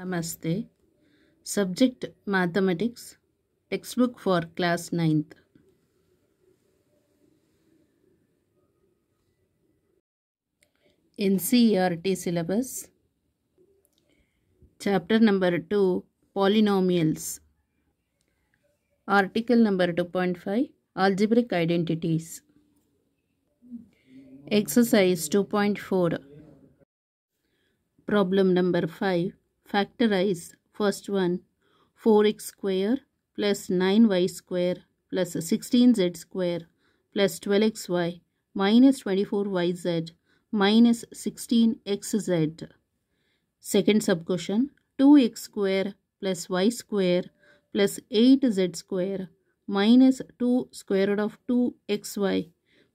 Namaste. Subject Mathematics. Textbook for class 9th. NCERT syllabus. Chapter number 2 Polynomials. Article number 2.5 Algebraic Identities. Exercise 2.4. Problem number 5. Factorize. First one, 4x square plus 9y square plus 16z square plus 12xy minus 24yz minus 16xz. Second subquestion, 2x square plus y square plus 8z square minus 2 square root of 2xy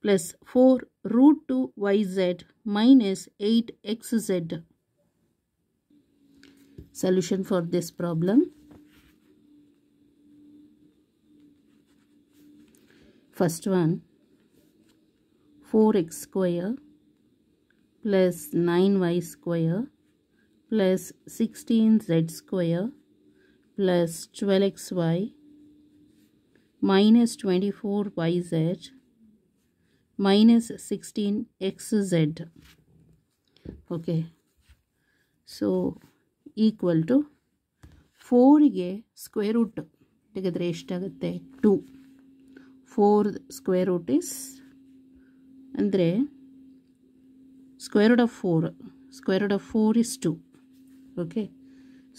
plus 4 root 2yz minus 8xz. Solution for this problem. First one, 4x square plus 9y square plus 16z square plus 12xy minus 24yz minus 16xz. Okay. So, equal to 4ಗೆ square root ತೆಗೆದರೆ ಎಷ್ಟಾಗುತ್ತೆ 2. 4 square root is ಅಂದರೆ square root of 4. Square root of 4 is 2. Okay,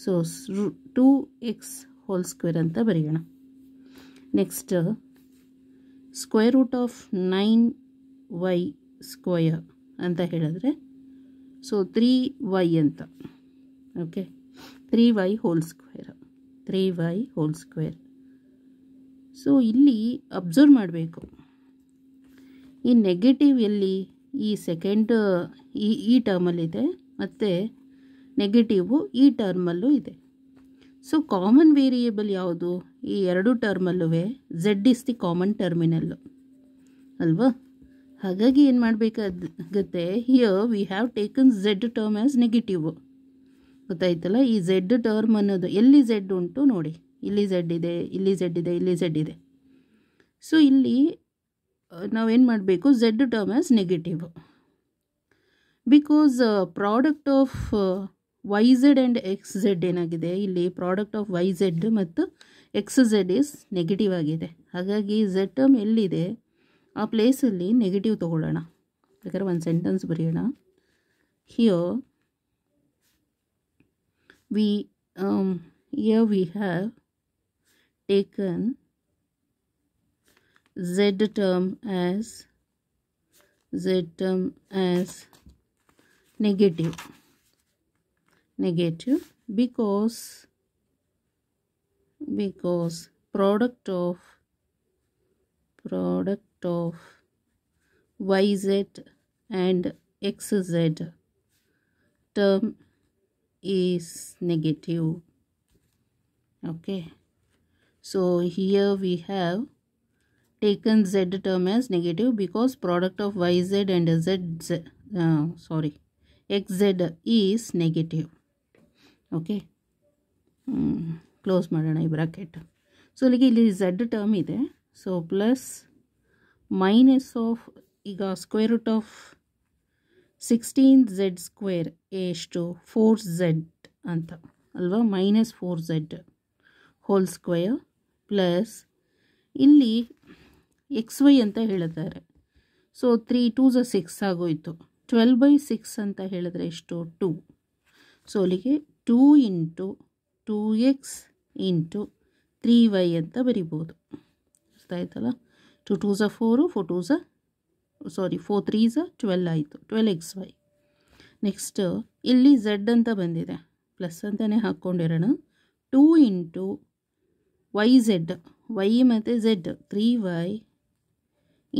so 2x whole square ಅಂತ ಬರೆಯೋಣ. Next square root of 9y square ಅಂತ ಹೇಳಿದ್ರೆ so 3y ಅಂತ. Okay, 3y whole square. 3y whole square. So ಇಲ್ಲಿ observe ಮಾಡಬೇಕು, ಈ negative ಎಲ್ಲಿ ಈ ಸೆಕೆಂಡ್ ಈ ಟರ್ಮಲ್ಲಿದೆ ಮತ್ತು ನೆಗೆಟಿವು ಈ ಟರ್ಮಲ್ಲೂ ಇದೆ. ಸೊ ಕಾಮನ್ ವೇರಿಯೇಬಲ್ ಯಾವುದು? ಈ ಎರಡು ಟರ್ಮಲ್ಲೂ ಝೆಡ್ ಇಸ್ ದಿ ಕಾಮನ್ ಟರ್ಮಿನಲ್ಲು ಅಲ್ವಾ? ಹಾಗಾಗಿ ಏನು ಮಾಡಬೇಕಾಗುತ್ತೆ, here we have taken Z term as negative. ಗೊತ್ತಾಯ್ತಲ್ಲ? ಈ ಝೆಡ್ ಟರ್ಮ್ ಅನ್ನೋದು ಎಲ್ಲಿ ಝೆಡ್ ಉಂಟು ನೋಡಿ, ಇಲ್ಲಿ ಝೆಡ್ ಇದೆ, ಇಲ್ಲಿ ಝೆಡ್ ಇದೆ, ಇಲ್ಲಿ ಝೆಡ್ ಇದೆ. ಸೊ ಇಲ್ಲಿ ನಾವೇನು ಮಾಡಬೇಕು, z term as negative. Because product of y z and X z ಏನಾಗಿದೆ, ಇಲ್ಲಿ ಪ್ರಾಡಕ್ಟ್ ಆಫ್ ವೈ ಝೆಡ್ ಮತ್ತು ಎಕ್ಸ್ ಝೆಡ್ ಇಸ್ ನೆಗೆಟಿವ್ ಆಗಿದೆ. ಹಾಗಾಗಿ ಝೆಡ್ ಟರ್ಮ್ ಎಲ್ಲಿದೆ ಆ ಪ್ಲೇಸಲ್ಲಿ ನೆಗೆಟಿವ್ ತೊಗೊಳ್ಳೋಣ. ಬೇಕಾದ್ರೆ ಒಂದು ಸೆಂಟೆನ್ಸ್ ಬರೆಯೋಣ. Here here we have taken z term as negative because product of yz and xz term is negative. Okay, so here we have taken z term as negative because product of yz and xz is negative. Okay, close ಮಾಡೋಣ ಈ bracket. So ಇಲ್ಲಿಗೆ ಇಲ್ಲಿ z term ಇದೆ. So plus minus of, ಈಗ square root of 16z square ಎಷ್ಟು 4z ಅಂತ ಅಲ್ವಾ, minus 4z whole square plus ಇಲ್ಲಿ xy ಅಂತ ಹೇಳಿದ್ದಾರೆ. ಸೊ 3 2 6 ಆಗೋಯಿತು. 12/6 ಅಂತ ಹೇಳಿದ್ರೆ ಎಷ್ಟು 2. ಸೊ ಅಲ್ಲಿಗೆ 2 ಇಂಟು 2x ಇಂಟು 3y ಅಂತ ಬರಿಬೋದು. ಅರ್ಥ ಆಯ್ತಲ್ಲ? 2 2 4 4 2 4 3 12 ಆಯಿತು, 12xy. ನೆಕ್ಸ್ಟ್ ಇಲ್ಲಿ ಝೆಡ್ ಅಂತ ಬಂದಿದೆ, ಪ್ಲಸ್ ಅಂತಲೇ ಹಾಕ್ಕೊಂಡಿರೋಣ. 2 ಇಂಟು ವೈ ಝೆಡ್, ವೈ ಮತ್ತು Z 3y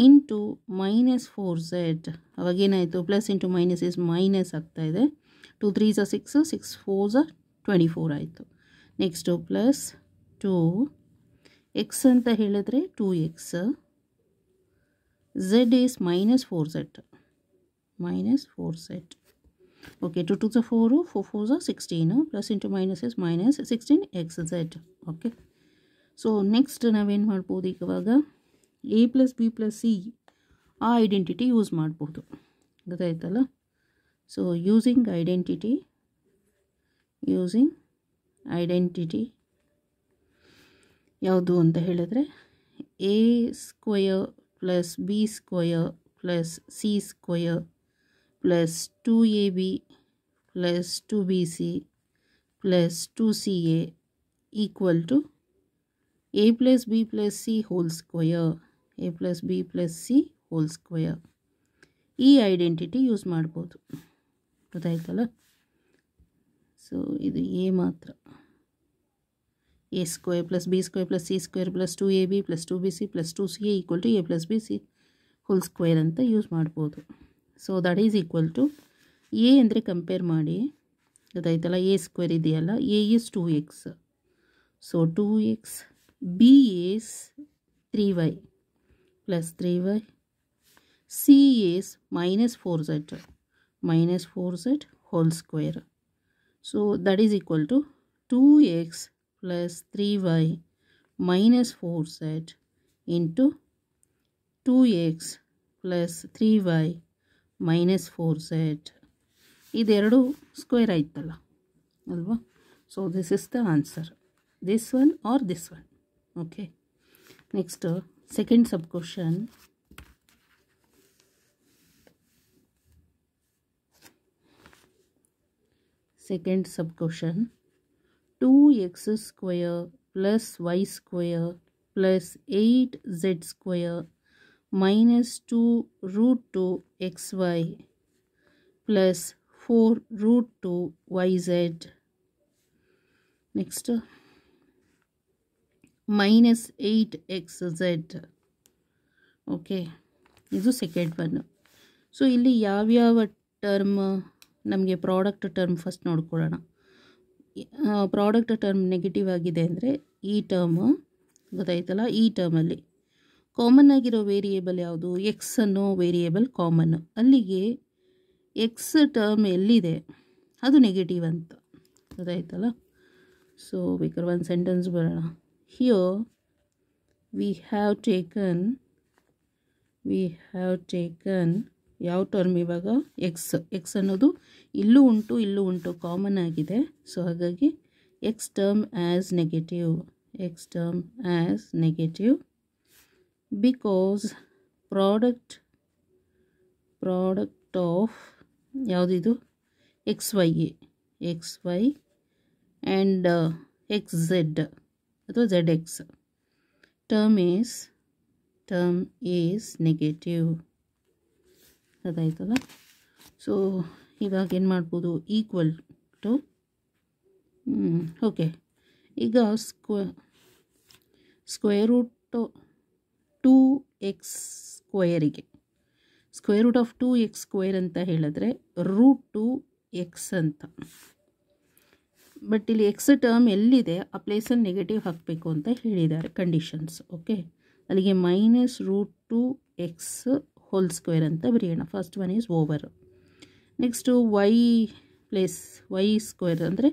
into minus 4z. ಅವಾಗೇನಾಯಿತು, plus into minus is minus ಆಗ್ತಾಯಿದೆ. 2 3 6 6 4 24 ಆಯಿತು. ನೆಕ್ಸ್ಟು ಪ್ಲಸ್ 2 ಎಕ್ಸ್ ಅಂತ ಹೇಳಿದ್ರೆ 2x, z is minus 4z. Okay, 2 to the 4, 4 4 is 16, plus into minus is minus 16xz. Okay, so next ನಾವೇನು ಮಾಡ್ಬೋದು ಇವಾಗ a plus b plus c ಆ identity use ಮಾಡ್ಬೋದು, ಗೊತ್ತಾಯ್ತಲ್ಲ. ಸೊ ಯೂಸಿಂಗ್ ಐಡೆಂಟಿಟಿ ಯಾವುದು ಅಂತ ಹೇಳಿದ್ರೆ a square plus b square plus c square plus 2ab plus 2bc plus 2ca equal to a plus b plus c whole square, a plus b plus c whole square. ಈ identity use ಮಾಡ್ಬೋದು, ಗೊತ್ತಾಯ್ತಲ್ಲ. So ಇದು a ಮಾತ್ರ, a square plus b square plus c square plus 2ab plus 2bc plus 2ca equal to a plus b c whole square ಅಂತ use ಮಾಡ್ಬೋದು. So that is equal to a ಅಂದರೆ compare ಮಾಡಿ, ಗೊತ್ತಾಯ್ತಲ್ಲ. A square ಇದೆಯಲ್ಲ, a is 2x, so 2x, b is 3y plus 3y, c is minus 4z whole square. So that is equal to 2x plus 3y minus 4z into 2x plus 3y minus 4z. ಇದೆರಡು square ಆಯ್ತಲ್ಲ ಅಲ್ವಾ. So this is the answer, this one or this one. Okay, next second sub question. Second sub question, 2x square plus y square plus 8z square minus 2 root 2 xy plus 4 root 2 yz. Next, minus 8xz. Okay, ಇದು second one. So ಇಲ್ಲಿ ಯಾವ್ಯಾವ term ನಮಗೆ product term first ನೋಡ್ಕೊಳ್ಳೋಣ. Product term negative ಆಗಿದೆ ಅಂದರೆ ಈ term, ಗೊತ್ತಾಯ್ತಲ್ಲ. ಈ ಟರ್ಮಲ್ಲಿ ಕಾಮನ್ ಆಗಿರೋ ವೇರಿಯೇಬಲ್ ಯಾವುದು? ಎಕ್ಸ್ ಅನ್ನೋ ವೇರಿಯೇಬಲ್ ಕಾಮನ್. ಅಲ್ಲಿಗೆ ಎಕ್ಸ್ ಟರ್ಮ್ ಎಲ್ಲಿದೆ ಅದು ನೆಗೆಟಿವ್ ಅಂತ, ಗೊತ್ತಾಯ್ತಲ್ಲ. ಸೊ ಬೇಕಾದ್ರೆ ಒಂದು ಸೆಂಟೆನ್ಸ್ ಬರೋಣ. ಹಿಯರ್ ವಿ ಹ್ಯಾವ್ ಟೇಕನ್ ಯಾವ ಟರ್ಮ್ ಇವಾಗ? ಎಕ್ಸ್ ಅನ್ನೋದು ಇಲ್ಲೂ ಉಂಟು ಕಾಮನ್ ಆಗಿದೆ. ಸೊ ಹಾಗಾಗಿ X term as negative because product of ಯಾವುದಿದು? X Y and X Z ಅಥವಾ Z X term is negative, ಅದಾಯ್ತಲ್ಲ. ಸೊ ಇವಾಗ ಏನು ಮಾಡ್ಬೋದು? ಈಕ್ವಲ್ ಟು, ಓಕೆ, ಈಗ ಸ್ಕ್ವೇರ್ ರೂಟ್ 2x ಸ್ಕ್ವೇರಿಗೆ square root of 2x square ಅಂತ ಹೇಳಿದ್ರೆ ರೂಟ್ 2x ಅಂತ. ಬಟ್ ಇಲ್ಲಿ ಎಕ್ಸ್ ಟರ್ಮ್ ಎಲ್ಲಿದೆ ಆ ಪ್ಲೇಸಲ್ಲಿ ನೆಗೆಟಿವ್ ಹಾಕಬೇಕು ಅಂತ ಹೇಳಿದ್ದಾರೆ ಕಂಡೀಷನ್ಸ್. ಓಕೆ, ಅಲ್ಲಿಗೆ minus root 2x whole square ಅಂತ ಬರೆಯೋಣ. First one is over. Next Y square ಅಂದರೆ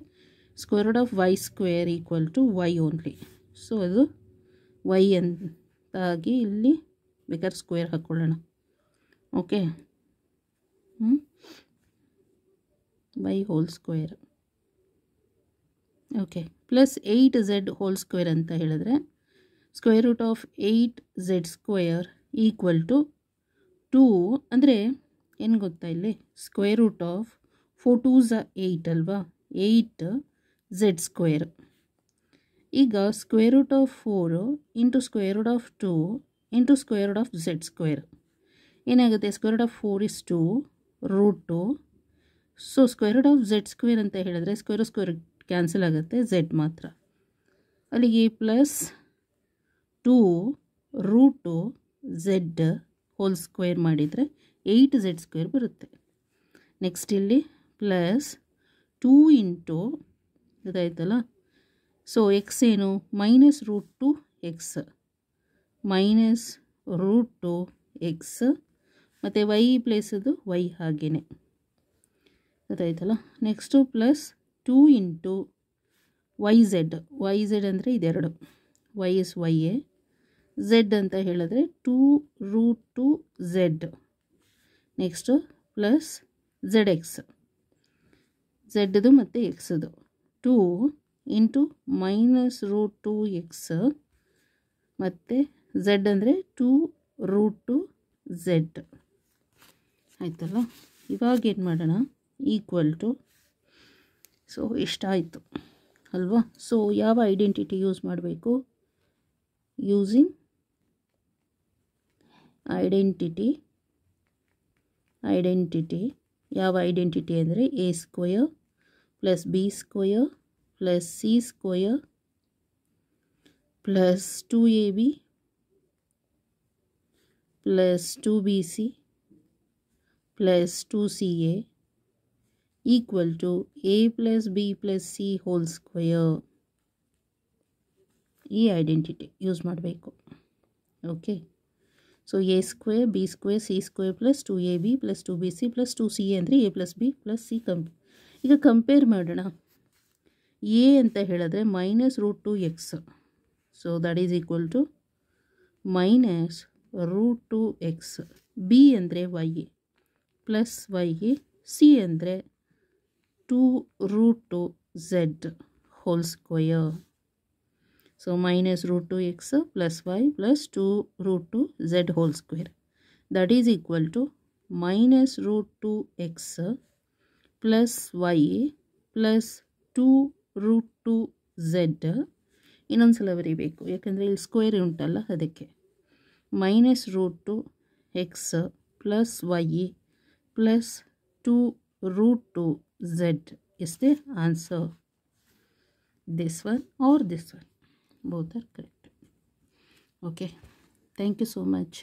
square root of Y square equal to Y only. So ಅದು ವೈ ಅಂತಾಗಿ ಇಲ್ಲಿ ಬೇಕಾದ್ರೆ ಸ್ಕ್ವೇರ್ ಹಾಕ್ಕೊಳ್ಳೋಣ. Okay, Y whole square. Okay, plus 8z whole square ಅಂತ ಹೇಳಿದ್ರೆ square root of 8z square equal to 2 ಅಂದರೆ ಏನು ಗೊತ್ತಾ, ಇಲ್ಲಿ ಸ್ಕ್ವೇರ್ ರೂಟ್ ಆಫ್ 4 2s 8 ಅಲ್ವಾ, 8z ಸ್ಕ್ವೇರ್. ಈಗ square root of 4 into square root of 2 into square root of z square ಏನಾಗುತ್ತೆ? Square root of 4 is 2 root 2. So square root of z square ಅಂತ ಹೇಳಿದ್ರೆ square cancel ಆಗುತ್ತೆ, z ಮಾತ್ರ. ಅಲ್ಲಿಗೆ plus 2 root 2 z whole square ಮಾಡಿದರೆ 8z square ಬರುತ್ತೆ. Next ಇಲ್ಲಿ plus 2 into ಇದಾಯ್ತಲ್ಲ. ಸೊ ಎಕ್ಸ್ ಏನು? Minus root 2x minus root 2x ಮತ್ತು ವೈ ಪ್ಲೇಸದು ವೈ ಹಾಗೇ ಗೊತ್ತಾಯ್ತಲ್ಲ. Next plus 2 into Y Z ಅಂದರೆ ಇದೆರಡು, Y is Y A, Z ಅಂತ ಹೇಳಿದ್ರೆ 2√2z. Next plus Z X, ಝೆಡ್ದು ಮತ್ತು ಎಕ್ಸ್ದು 2 ಇಂಟು -√2x ಮತ್ತು ಝೆಡ್ ಅಂದರೆ 2√2z. ಆಯ್ತಲ್ಲ. ಇವಾಗ ಏನು ಮಾಡೋಣ, ಈಕ್ವಲ್ ಟು, ಸೊ ಇಷ್ಟಾಯಿತು ಅಲ್ವಾ. ಸೊ ಯಾವ ಐಡೆಂಟಿಟಿ ಯೂಸ್ ಮಾಡಬೇಕು, ಯೂಸಿಂಗ್ ಐಡೆಂಟಿಟಿ ಯಾವ ಐಡೆಂಟಿಟಿ ಅಂದರೆ a² + b² + c² + 2ab + 2bc + 2ca equal to a + b + c whole square. ಈ ಐಡೆಂಟಿಟಿ ಯೂಸ್ ಮಾಡಬೇಕು. Okay. So a² b² c² + 2ab + 2bc + 2ca ಅಂದರೆ a + b + c ಈಗ compare ಮಾಡೋಣ. a ಅಂತ ಹೇಳಿದ್ರೆ -√2x, so that is equal to -√2x. b ಅಂದರೆ y plus y, c ಅಂದರೆ 2√2z whole square. So -√2x + y + 2√2z whole square that is equal to -√2x + y + 2√2z. ಇನ್ನೊಂದು ಸಲ ಬರೀಬೇಕು ಯಾಕಂದರೆ ಇಲ್ಲಿ ಸ್ಕ್ವೇರ್ ಉಂಟಲ್ಲ ಅದಕ್ಕೆ. -√2x + y + 2√2z is the answer. This one or this one, both are correct. Okay, thank you so much.